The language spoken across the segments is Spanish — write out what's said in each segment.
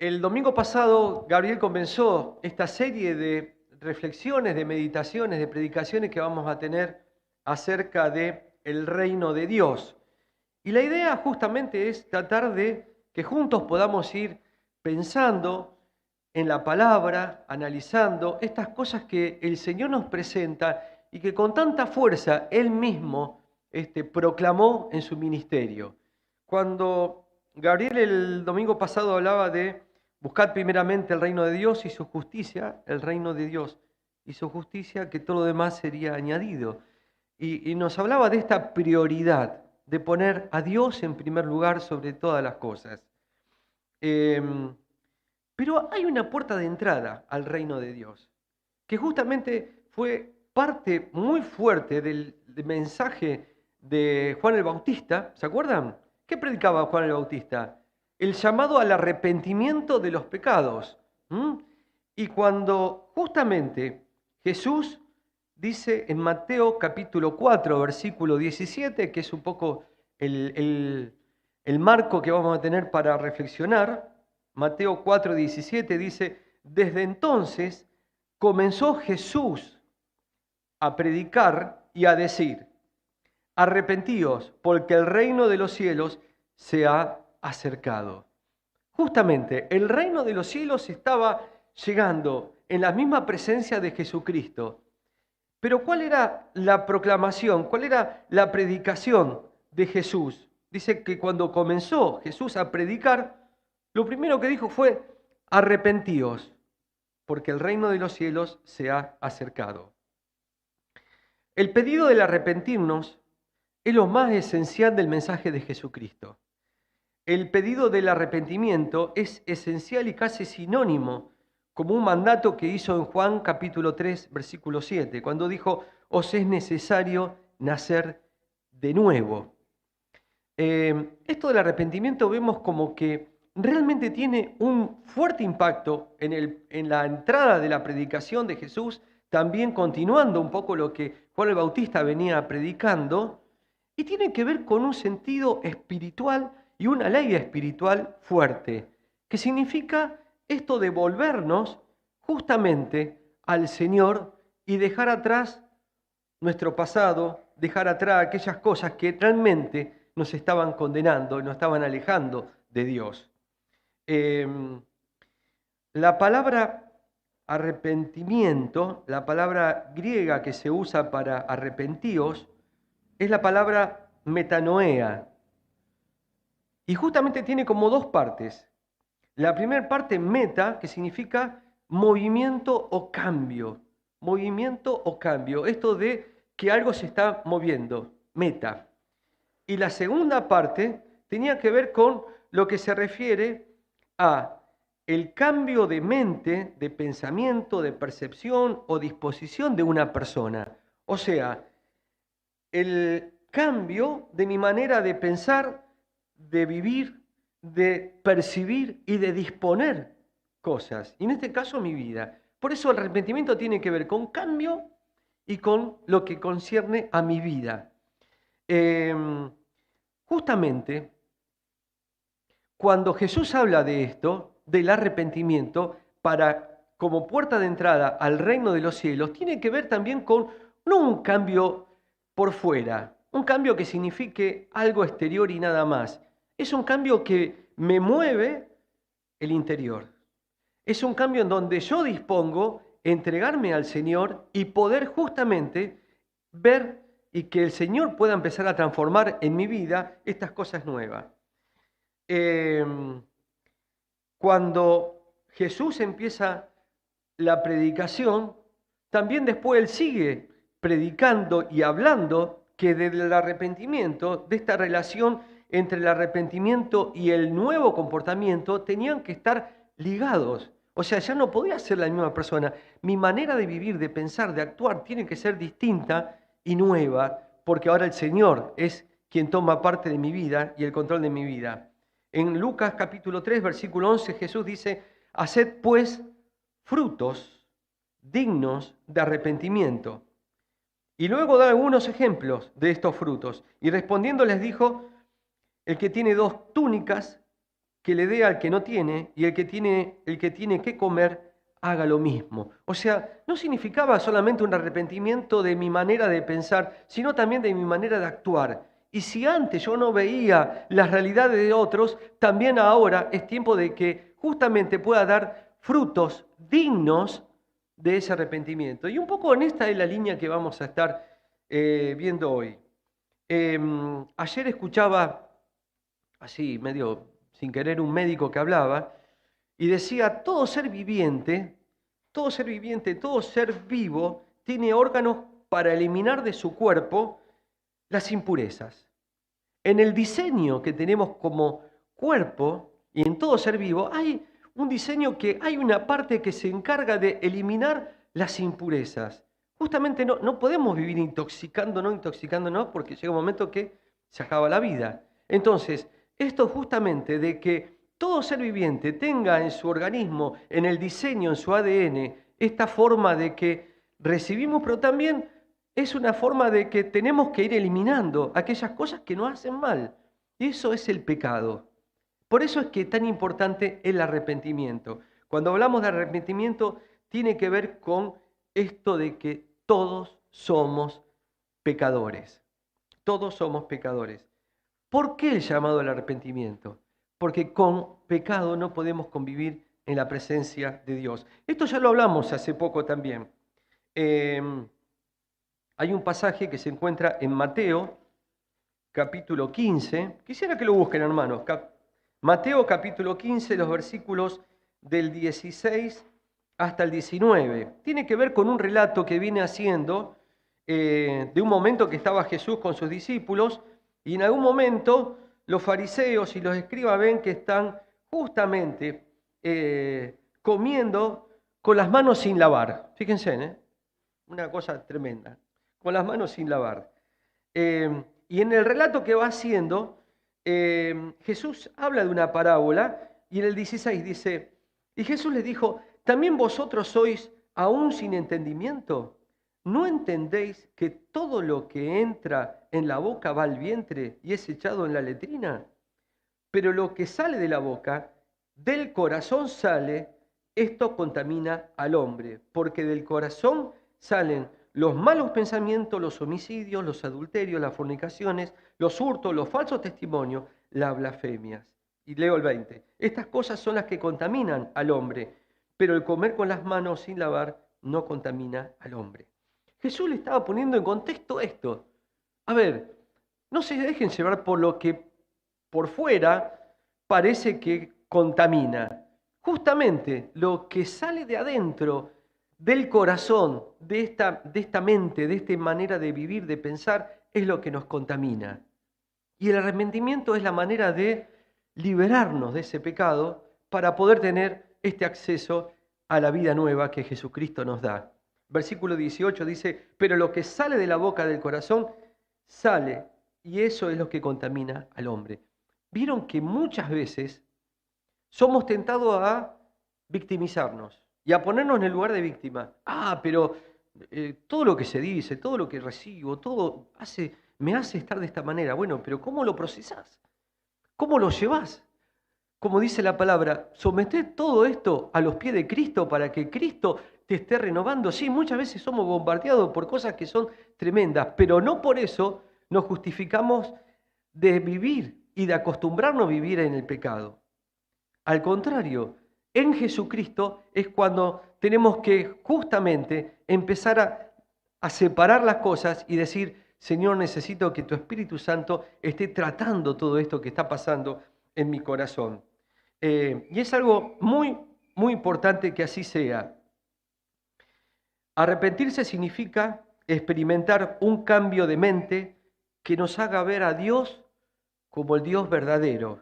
El domingo pasado, Gabriel comenzó esta serie de reflexiones, de meditaciones, de predicaciones que vamos a tener acerca de el reino de Dios. Y la idea justamente es tratar de que juntos podamos ir pensando en la palabra, analizando estas cosas que el Señor nos presenta y que con tanta fuerza Él mismo proclamó en su ministerio. Cuando Gabriel el domingo pasado hablaba de buscar primeramente el reino de Dios y su justicia, el reino de Dios y su justicia, que todo lo demás sería añadido. Y nos hablaba de esta prioridad de poner a Dios en primer lugar sobre todas las cosas. Pero hay una puerta de entrada al reino de Dios, que justamente fue parte muy fuerte del mensaje de Juan el Bautista. ¿Se acuerdan? ¿Qué predicaba Juan el Bautista? El llamado al arrepentimiento de los pecados. Y cuando justamente Jesús dice en Mateo capítulo 4, versículo 17, que es un poco el marco que vamos a tener para reflexionar, Mateo 4, 17 dice, desde entonces comenzó Jesús a predicar y a decir, arrepentíos, porque el reino de los cielos se ha acercado. Justamente, el reino de los cielos estaba llegando en la misma presencia de Jesucristo. Pero ¿cuál era la proclamación? ¿Cuál era la predicación de Jesús? Dice que cuando comenzó Jesús a predicar, lo primero que dijo fue, arrepentíos, porque el reino de los cielos se ha acercado. El pedido del arrepentirnos es lo más esencial del mensaje de Jesucristo. El pedido del arrepentimiento es esencial y casi sinónimo como un mandato que hizo en Juan capítulo 3, versículo 7, cuando dijo, os es necesario nacer de nuevo. Esto del arrepentimiento vemos como que realmente tiene un fuerte impacto en la entrada de la predicación de Jesús, también continuando un poco lo que Juan el Bautista venía predicando, y tiene que ver con un sentido espiritual y una ley espiritual fuerte, que significa esto de volvernos justamente al Señor y dejar atrás nuestro pasado, dejar atrás aquellas cosas que realmente nos estaban condenando y nos estaban alejando de Dios. La palabra arrepentimiento, la palabra griega que se usa para arrepentíos, es la palabra metanoea. Y justamente tiene como dos partes. La primera parte, meta, que significa movimiento o cambio. Movimiento o cambio. Esto de que algo se está moviendo. Meta. Y la segunda parte tenía que ver con lo que se refiere a el cambio de mente, de pensamiento, de percepción o disposición de una persona. O sea, el cambio de mi manera de pensar, de vivir, de percibir y de disponer cosas. Y en este caso mi vida. Por eso el arrepentimiento tiene que ver con cambio y con lo que concierne a mi vida. Justamente, cuando Jesús habla de esto, del arrepentimiento, como puerta de entrada al reino de los cielos, tiene que ver también con no un cambio por fuera, un cambio que signifique algo exterior y nada más. Es un cambio que me mueve el interior. Es un cambio en donde yo dispongo entregarme al Señor y poder justamente ver y que el Señor pueda empezar a transformar en mi vida estas cosas nuevas. Cuando Jesús empieza la predicación, también después Él sigue predicando y hablando que del arrepentimiento, de esta relación entre el arrepentimiento y el nuevo comportamiento, tenían que estar ligados. O sea, ya no podía ser la misma persona. Mi manera de vivir, de pensar, de actuar, tiene que ser distinta y nueva, porque ahora el Señor es quien toma parte de mi vida y el control de mi vida. En Lucas capítulo 3, versículo 11, Jesús dice, haced pues frutos dignos de arrepentimiento. Y luego da algunos ejemplos de estos frutos. Y respondiendo les dijo, el que tiene 2 túnicas, que le dé al que no tiene, y el que tiene que comer, haga lo mismo. O sea, no significaba solamente un arrepentimiento de mi manera de pensar, sino también de mi manera de actuar. Y si antes yo no veía las realidades de otros, también ahora es tiempo de que justamente pueda dar frutos dignos de ese arrepentimiento. Y un poco en esta es la línea que vamos a estar viendo hoy. Ayer escuchaba, así medio sin querer, un médico que hablaba y decía, todo ser viviente, todo ser vivo tiene órganos para eliminar de su cuerpo las impurezas. En el diseño que tenemos como cuerpo y en todo ser vivo hay un diseño que hay una parte que se encarga de eliminar las impurezas. Justamente no podemos vivir intoxicándonos, porque llega un momento que se acaba la vida. Entonces, esto justamente de que todo ser viviente tenga en su organismo, en el diseño, en su ADN, esta forma de que recibimos, pero también es una forma de que tenemos que ir eliminando aquellas cosas que nos hacen mal. Y eso es el pecado. Por eso es que es tan importante el arrepentimiento. Cuando hablamos de arrepentimiento, tiene que ver con esto de que todos somos pecadores. Todos somos pecadores. ¿Por qué el llamado al arrepentimiento? Porque con pecado no podemos convivir en la presencia de Dios. Esto ya lo hablamos hace poco también. Hay un pasaje que se encuentra en Mateo, capítulo 15. Quisiera que lo busquen, hermanos. Mateo, capítulo 15, los versículos del 16 hasta el 19. Tiene que ver con un relato que viene haciendo de un momento que estaba Jesús con sus discípulos y en algún momento los fariseos y los escribas ven que están justamente comiendo con las manos sin lavar. Fíjense, una cosa tremenda. Con las manos sin lavar. Y en el relato que va haciendo, Jesús habla de una parábola y en el 16 dice, y Jesús les dijo, ¿también vosotros sois aún sin entendimiento? ¿No entendéis que todo lo que entra en la boca va al vientre y es echado en la letrina? Pero lo que sale de la boca, del corazón sale, esto contamina al hombre, porque del corazón salen los malos pensamientos, los homicidios, los adulterios, las fornicaciones, los hurtos, los falsos testimonios, las blasfemias. Y leo el 20. Estas cosas son las que contaminan al hombre, pero el comer con las manos sin lavar no contamina al hombre. Jesús le estaba poniendo en contexto esto. A ver, no se dejen llevar por lo que por fuera parece que contamina. Justamente lo que sale de adentro del corazón, de esta mente, de esta manera de vivir, de pensar, es lo que nos contamina. Y el arrepentimiento es la manera de liberarnos de ese pecado para poder tener este acceso a la vida nueva que Jesucristo nos da. Versículo 18 dice, pero lo que sale de la boca del corazón sale, y eso es lo que contamina al hombre. Vieron que muchas veces somos tentados a victimizarnos y a ponernos en el lugar de víctima. Pero todo lo que se dice, todo lo que recibo, todo me hace estar de esta manera. Bueno, pero ¿cómo lo procesás? ¿Cómo lo llevás? Como dice la palabra, someted todo esto a los pies de Cristo para que Cristo te esté renovando. Sí, muchas veces somos bombardeados por cosas que son tremendas, pero no por eso nos justificamos de vivir y de acostumbrarnos a vivir en el pecado. Al contrario, en Jesucristo es cuando tenemos que justamente empezar a separar las cosas y decir, Señor, necesito que tu Espíritu Santo esté tratando todo esto que está pasando en mi corazón. Y es algo muy, muy importante que así sea. Arrepentirse significa experimentar un cambio de mente que nos haga ver a Dios como el Dios verdadero,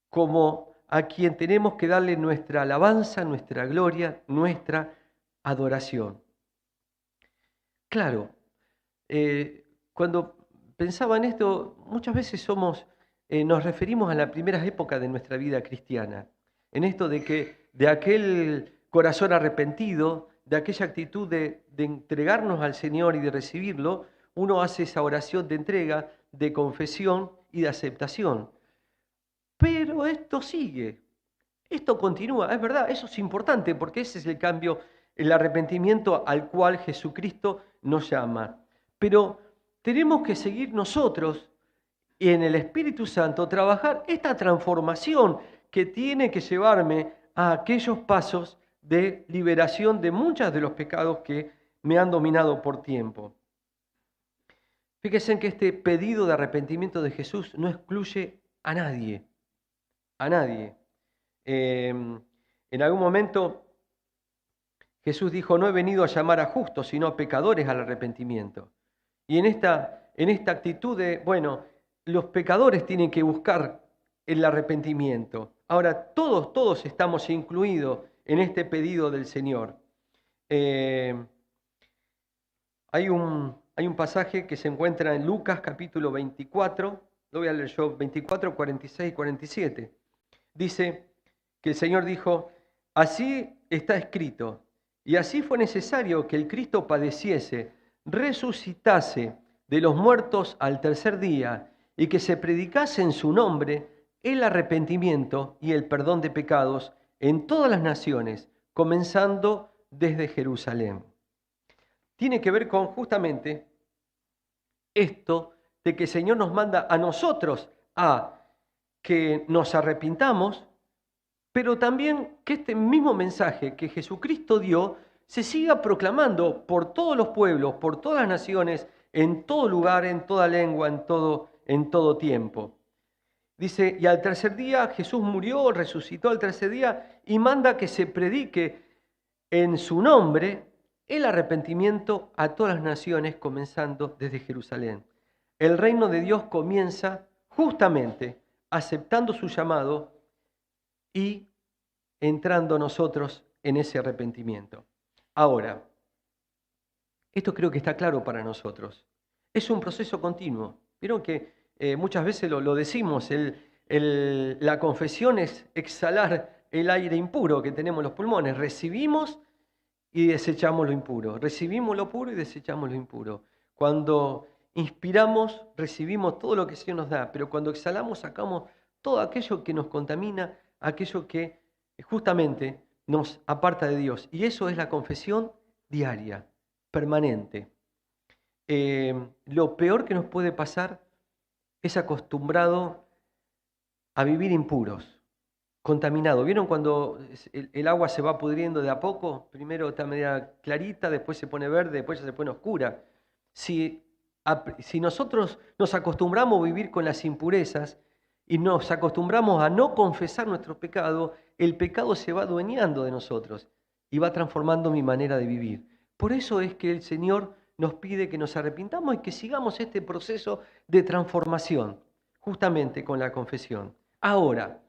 como a quien tenemos que darle nuestra alabanza, nuestra gloria, nuestra adoración. Claro, cuando pensaba en esto, muchas veces nos referimos a la primera época de nuestra vida cristiana, en esto de que de aquel corazón arrepentido, de aquella actitud de entregarnos al Señor y de recibirlo, uno hace esa oración de entrega, de confesión y de aceptación. Pero Pero esto sigue, esto continúa, es verdad, eso es importante porque ese es el cambio, el arrepentimiento al cual Jesucristo nos llama. Pero tenemos que seguir nosotros y en el Espíritu Santo trabajar esta transformación que tiene que llevarme a aquellos pasos de liberación de muchos de los pecados que me han dominado por tiempo. Fíjense en que este pedido de arrepentimiento de Jesús no excluye a nadie, a nadie. En algún momento Jesús dijo, no he venido a llamar a justos, sino a pecadores al arrepentimiento. Y en esta actitud de, bueno, los pecadores tienen que buscar el arrepentimiento. Ahora, todos estamos incluidos en este pedido del Señor. Hay un pasaje que se encuentra en Lucas capítulo 24, lo voy a leer yo, 24, 46 y 47. Dice que el Señor dijo, así está escrito, y así fue necesario que el Cristo padeciese, resucitase de los muertos al tercer día, y que se predicase en su nombre el arrepentimiento y el perdón de pecados en todas las naciones, comenzando desde Jerusalén. Tiene que ver con justamente esto de que el Señor nos manda a nosotros a que nos arrepintamos, pero también que este mismo mensaje que Jesucristo dio se siga proclamando por todos los pueblos, por todas las naciones, en todo lugar, en toda lengua, en todo tiempo. Dice, y al tercer día Jesús murió, resucitó al tercer día y manda que se predique en su nombre el arrepentimiento a todas las naciones, comenzando desde Jerusalén. El reino de Dios comienza justamente aceptando su llamado y entrando nosotros en ese arrepentimiento. Ahora, esto creo que está claro para nosotros. Es un proceso continuo. Vieron que muchas veces lo decimos, la confesión es exhalar el aire impuro que tenemos en los pulmones. Recibimos y desechamos lo impuro. Recibimos lo puro y desechamos lo impuro. Cuando inspiramos, recibimos todo lo que el Señor nos da, pero cuando exhalamos, sacamos todo aquello que nos contamina, aquello que justamente nos aparta de Dios. Y eso es la confesión diaria, permanente. Lo peor que nos puede pasar es acostumbrado a vivir impuros, contaminado. ¿Vieron cuando el agua se va pudriendo de a poco? Primero está media clarita, después se pone verde, después ya se pone oscura. Si nosotros nos acostumbramos a vivir con las impurezas y nos acostumbramos a no confesar nuestro pecado, el pecado se va adueñando de nosotros y va transformando mi manera de vivir. Por eso es que el Señor nos pide que nos arrepintamos y que sigamos este proceso de transformación, justamente con la confesión. Ahora,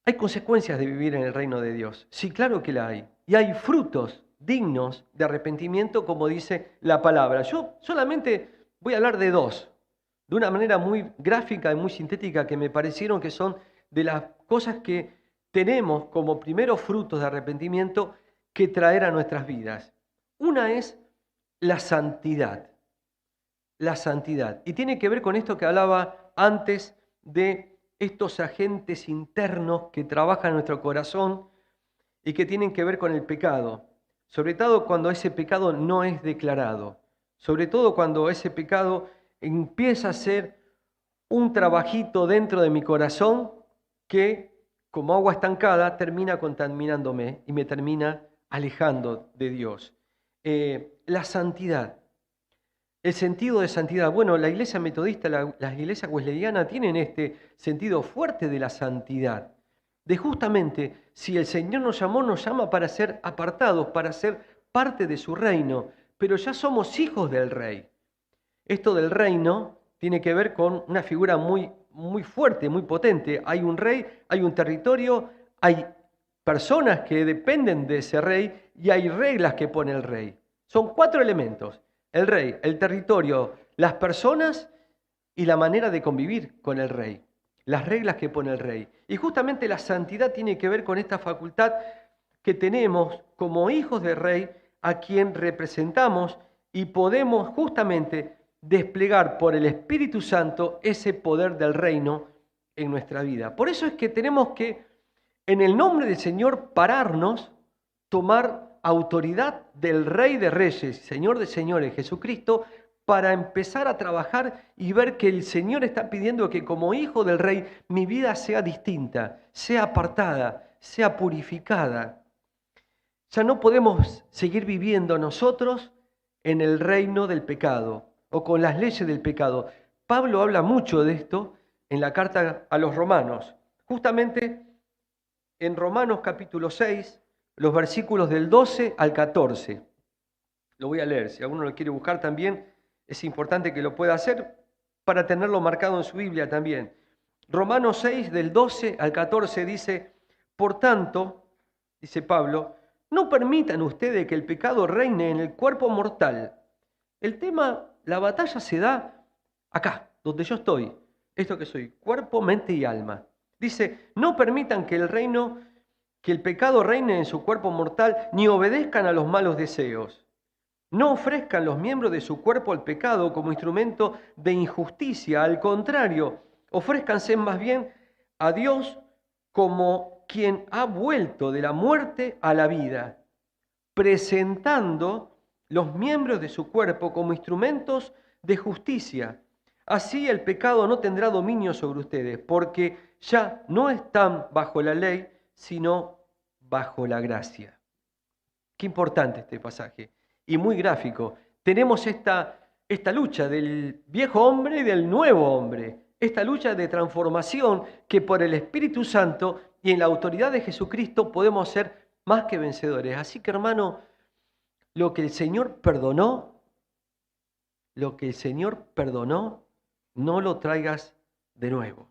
¿hay consecuencias de vivir en el reino de Dios? Sí, claro que la hay. Y hay frutos dignos de arrepentimiento, como dice la palabra. Yo solamente voy a hablar de dos, de una manera muy gráfica y muy sintética, que me parecieron que son de las cosas que tenemos como primeros frutos de arrepentimiento que traer a nuestras vidas. Una es la santidad. La santidad. Y tiene que ver con esto que hablaba antes de estos agentes internos que trabajan en nuestro corazón y que tienen que ver con el pecado. Sobre todo cuando ese pecado no es declarado. Sobre todo cuando ese pecado empieza a ser un trabajito dentro de mi corazón que, como agua estancada, termina contaminándome y me termina alejando de Dios. La santidad. El sentido de santidad. Bueno, la iglesia metodista, la iglesia wesleyana tienen este sentido fuerte de la santidad. De justamente, si el Señor nos llama para ser apartados, para ser parte de su reino, pero ya somos hijos del Rey. Esto del reino tiene que ver con una figura muy, muy fuerte, muy potente. Hay un rey, hay un territorio, hay personas que dependen de ese rey y hay reglas que pone el rey. Son 4 elementos: el rey, el territorio, las personas y la manera de convivir con el rey. Las reglas que pone el rey. Y justamente la santidad tiene que ver con esta facultad que tenemos como hijos del rey, a quien representamos y podemos justamente desplegar por el Espíritu Santo ese poder del reino en nuestra vida. Por eso es que tenemos que, en el nombre del Señor, pararnos, tomar autoridad del Rey de Reyes, Señor de Señores, Jesucristo, para empezar a trabajar y ver que el Señor está pidiendo que como hijo del Rey mi vida sea distinta, sea apartada, sea purificada. Ya no podemos seguir viviendo nosotros en el reino del pecado o con las leyes del pecado. Pablo habla mucho de esto en la carta a los romanos. Justamente en Romanos capítulo 6, los versículos del 12 al 14. Lo voy a leer, si alguno lo quiere buscar también, es importante que lo pueda hacer para tenerlo marcado en su Biblia también. Romanos 6, del 12 al 14 dice, por tanto, dice Pablo, no permitan ustedes que el pecado reine en el cuerpo mortal. El tema, la batalla se da acá, donde yo estoy, esto que soy, cuerpo, mente y alma. Dice, no permitan que el pecado reine en su cuerpo mortal, ni obedezcan a los malos deseos. No ofrezcan los miembros de su cuerpo al pecado como instrumento de injusticia. Al contrario, ofrézcanse más bien a Dios como quien ha vuelto de la muerte a la vida, presentando los miembros de su cuerpo como instrumentos de justicia. Así el pecado no tendrá dominio sobre ustedes, porque ya no están bajo la ley, sino bajo la gracia. Qué importante este pasaje y muy gráfico. Tenemos esta lucha del viejo hombre y del nuevo hombre, esta lucha de transformación que por el Espíritu Santo y en la autoridad de Jesucristo podemos ser más que vencedores. Así que, hermano, lo que el Señor perdonó, no lo traigas de nuevo.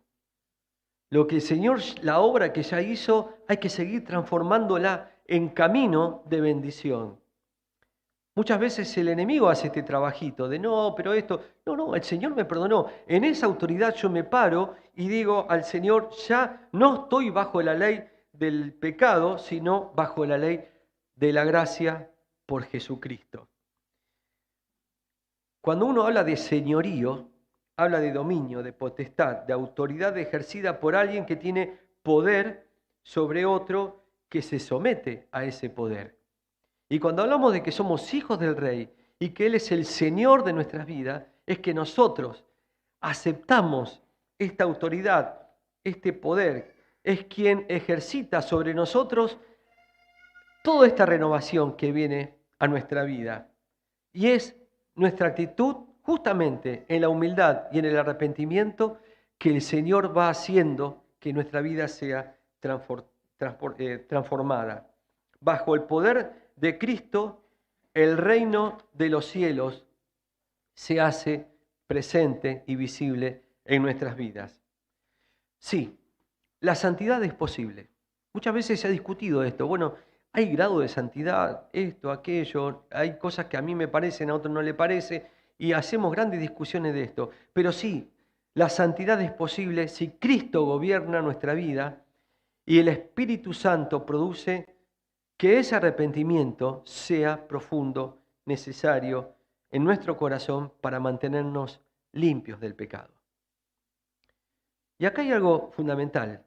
Lo que el Señor, la obra que ya hizo, hay que seguir transformándola en camino de bendición. Muchas veces el enemigo hace este trabajito de no, pero esto, no, el Señor me perdonó. En esa autoridad yo me paro y digo al Señor, ya no estoy bajo la ley del pecado, sino bajo la ley de la gracia por Jesucristo. Cuando uno habla de señorío, habla de dominio, de potestad, de autoridad ejercida por alguien que tiene poder sobre otro que se somete a ese poder. Y cuando hablamos de que somos hijos del Rey y que Él es el Señor de nuestras vidas, es que nosotros aceptamos esta autoridad, este poder, es quien ejercita sobre nosotros toda esta renovación que viene a nuestra vida. Y es nuestra actitud justamente en la humildad y en el arrepentimiento que el Señor va haciendo que nuestra vida sea transformada. Bajo el poder de Cristo, el reino de los cielos se hace presente y visible en nuestras vidas. Sí, la santidad es posible. Muchas veces se ha discutido esto. Bueno, hay grado de santidad, esto, aquello, hay cosas que a mí me parecen, a otros no le parece, y hacemos grandes discusiones de esto. Pero sí, la santidad es posible si Cristo gobierna nuestra vida y el Espíritu Santo produce que ese arrepentimiento sea profundo, necesario en nuestro corazón para mantenernos limpios del pecado. Y acá hay algo fundamental.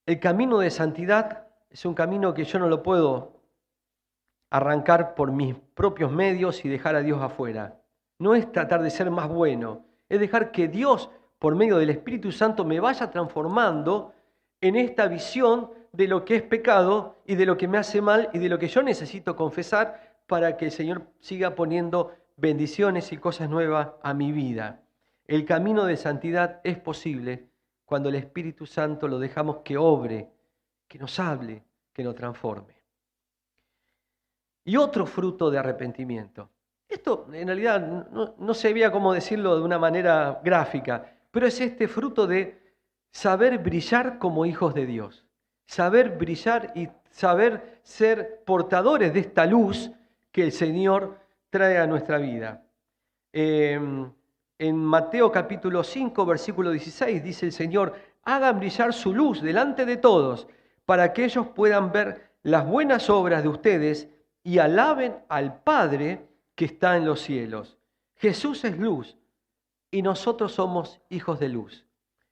El camino de santidad es un camino que yo no lo puedo arrancar por mis propios medios y dejar a Dios afuera. No es tratar de ser más bueno, es dejar que Dios, por medio del Espíritu Santo, me vaya transformando en esta visión de lo que es pecado y de lo que me hace mal y de lo que yo necesito confesar para que el Señor siga poniendo bendiciones y cosas nuevas a mi vida. El camino de santidad es posible cuando el Espíritu Santo lo dejamos que obre, que nos hable, que nos transforme. Y otro fruto de arrepentimiento. Esto en realidad no sabía cómo decirlo de una manera gráfica, pero es este fruto de saber brillar como hijos de Dios. Saber brillar y saber ser portadores de esta luz que el Señor trae a nuestra vida. En Mateo capítulo 5, versículo 16, dice el Señor, hagan brillar su luz delante de todos, para que ellos puedan ver las buenas obras de ustedes y alaben al Padre que está en los cielos. Jesús es luz y nosotros somos hijos de luz.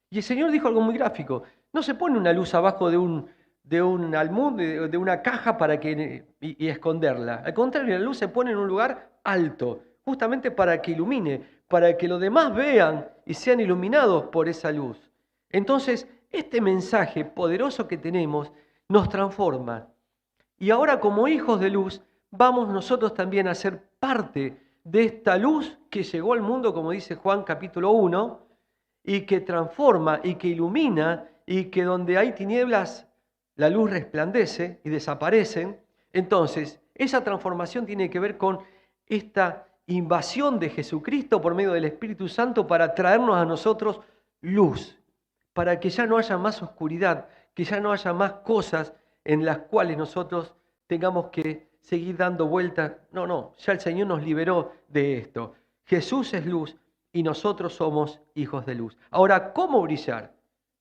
Y el Señor dijo algo muy gráfico. No se pone una luz abajo de un almud, de una caja para y esconderla. Al contrario, la luz se pone en un lugar alto, justamente para que ilumine, para que los demás vean y sean iluminados por esa luz. Entonces, este mensaje poderoso que tenemos nos transforma. Y ahora, como hijos de luz, vamos nosotros también a ser parte de esta luz que llegó al mundo, como dice Juan capítulo 1, y que transforma y que ilumina, y que donde hay tinieblas la luz resplandece y desaparecen. Entonces, esa transformación tiene que ver con esta invasión de Jesucristo por medio del Espíritu Santo para traernos a nosotros luz, para que ya no haya más oscuridad, que ya no haya más cosas en las cuales nosotros tengamos que seguir dando vueltas. No, ya el Señor nos liberó de esto. Jesús es luz y nosotros somos hijos de luz. Ahora, ¿cómo brillar?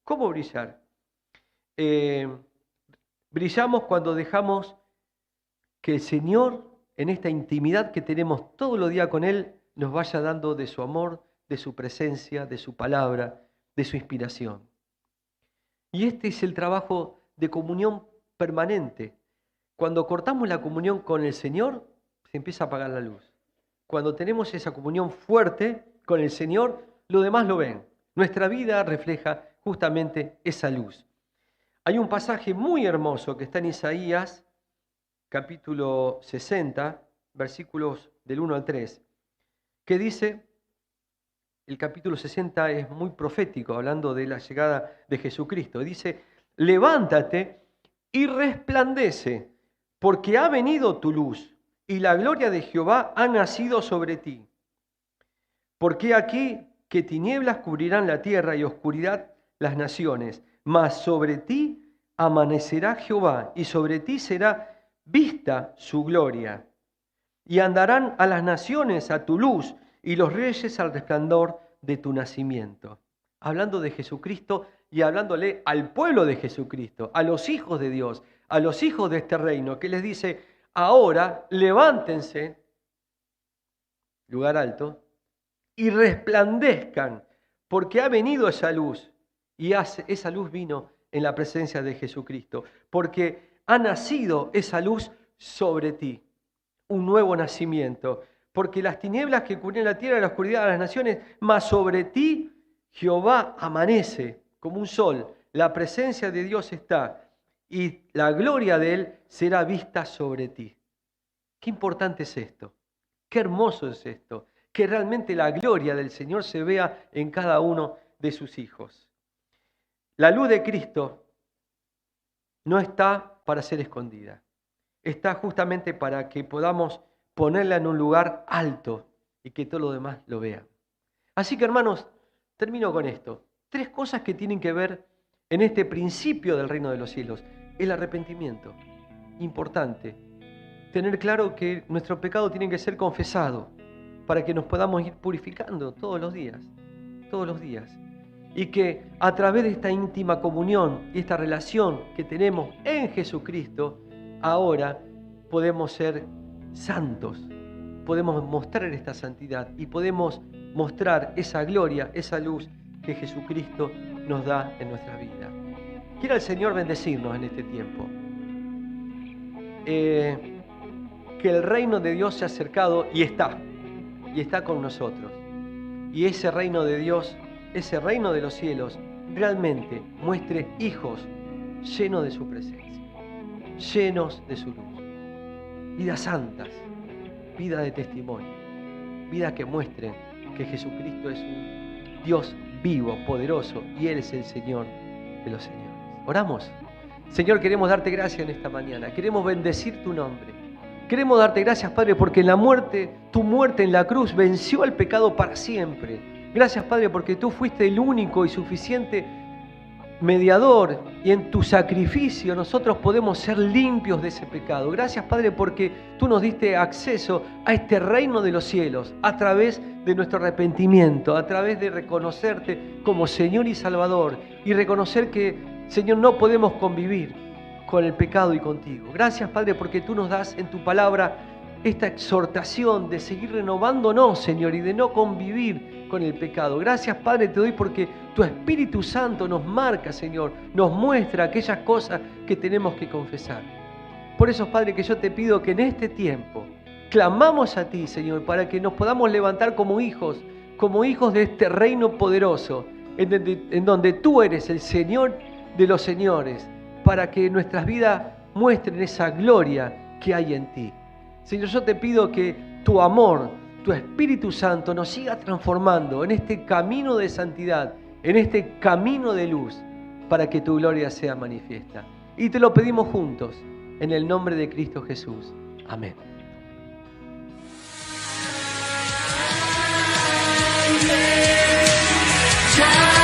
¿Cómo brillar? Brillamos cuando dejamos que el Señor, en esta intimidad que tenemos todos los días con Él, nos vaya dando de su amor, de su presencia, de su palabra, de su inspiración. Y este es el trabajo de comunión permanente. Cuando cortamos la comunión con el Señor, se empieza a apagar la luz. Cuando tenemos esa comunión fuerte con el Señor, los demás lo ven. Nuestra vida refleja justamente esa luz. Hay un pasaje muy hermoso que está en Isaías, capítulo 60, versículos del 1 al 3, que dice, el capítulo 60 es muy profético, hablando de la llegada de Jesucristo. Dice, levántate y resplandece, porque ha venido tu luz, y la gloria de Jehová ha nacido sobre ti. Porque aquí que tinieblas cubrirán la tierra y oscuridad las naciones, mas sobre ti amanecerá Jehová, y sobre ti será vista su gloria. Y andarán a las naciones a tu luz, y los reyes al resplandor de tu nacimiento. Hablando de Jesucristo y hablándole al pueblo de Jesucristo, a los hijos de Dios, a los hijos de este reino, que les dice, ahora levántense, lugar alto, y resplandezcan, porque ha venido esa luz, y esa luz vino en la presencia de Jesucristo, porque ha nacido esa luz sobre ti, un nuevo nacimiento, porque las tinieblas que cubren la tierra y la oscuridad de las naciones, mas sobre ti Jehová amanece como un sol, la presencia de Dios está, y la gloria de Él será vista sobre ti. Qué importante es esto, qué hermoso es esto, que realmente la gloria del Señor se vea en cada uno de sus hijos. La luz de Cristo no está para ser escondida, está justamente para que podamos ponerla en un lugar alto y que todo lo demás lo vean. Así que, hermanos, termino con esto. 3 cosas que tienen que ver en este principio del reino de los cielos. El arrepentimiento, importante. Tener claro que nuestro pecado tiene que ser confesado para que nos podamos ir purificando todos los días. Y que a través de esta íntima comunión y esta relación que tenemos en Jesucristo, ahora podemos ser santos, podemos mostrar esta santidad y podemos mostrar esa gloria, esa luz que Jesucristo nos da en nuestra vida. Quiera el Señor bendecirnos en este tiempo. Que el reino de Dios se ha acercado y está con nosotros. Y ese reino de Dios, ese reino de los cielos, realmente muestre hijos llenos de su presencia, llenos de su luz. Vidas santas, vida de testimonio, vidas que muestren que Jesucristo es un Dios vivo, poderoso, y Él es el Señor de los señores. Oramos. Señor, queremos darte gracias en esta mañana, queremos bendecir tu nombre. Queremos darte gracias, Padre, porque en la muerte, tu muerte en la cruz venció al pecado para siempre. Gracias, Padre, porque tú fuiste el único y suficiente mediador, y en tu sacrificio nosotros podemos ser limpios de ese pecado. Gracias, Padre, porque tú nos diste acceso a este reino de los cielos a través de nuestro arrepentimiento, a través de reconocerte como Señor y Salvador y reconocer que, Señor, no podemos convivir con el pecado y contigo. Gracias, Padre, porque tú nos das en tu palabra esta exhortación de seguir renovándonos, Señor, y de no convivir con el pecado. Gracias, Padre, te doy porque tu Espíritu Santo nos marca, Señor, nos muestra aquellas cosas que tenemos que confesar. Por eso, Padre, que yo te pido que en este tiempo clamamos a ti, Señor, para que nos podamos levantar como hijos de este reino poderoso, en donde tú eres el Señor de los señores, para que nuestras vidas muestren esa gloria que hay en ti. Señor, yo te pido que tu amor, tu Espíritu Santo nos siga transformando en este camino de santidad, en este camino de luz, para que tu gloria sea manifiesta. Y te lo pedimos juntos, en el nombre de Cristo Jesús. Amén. Yeah.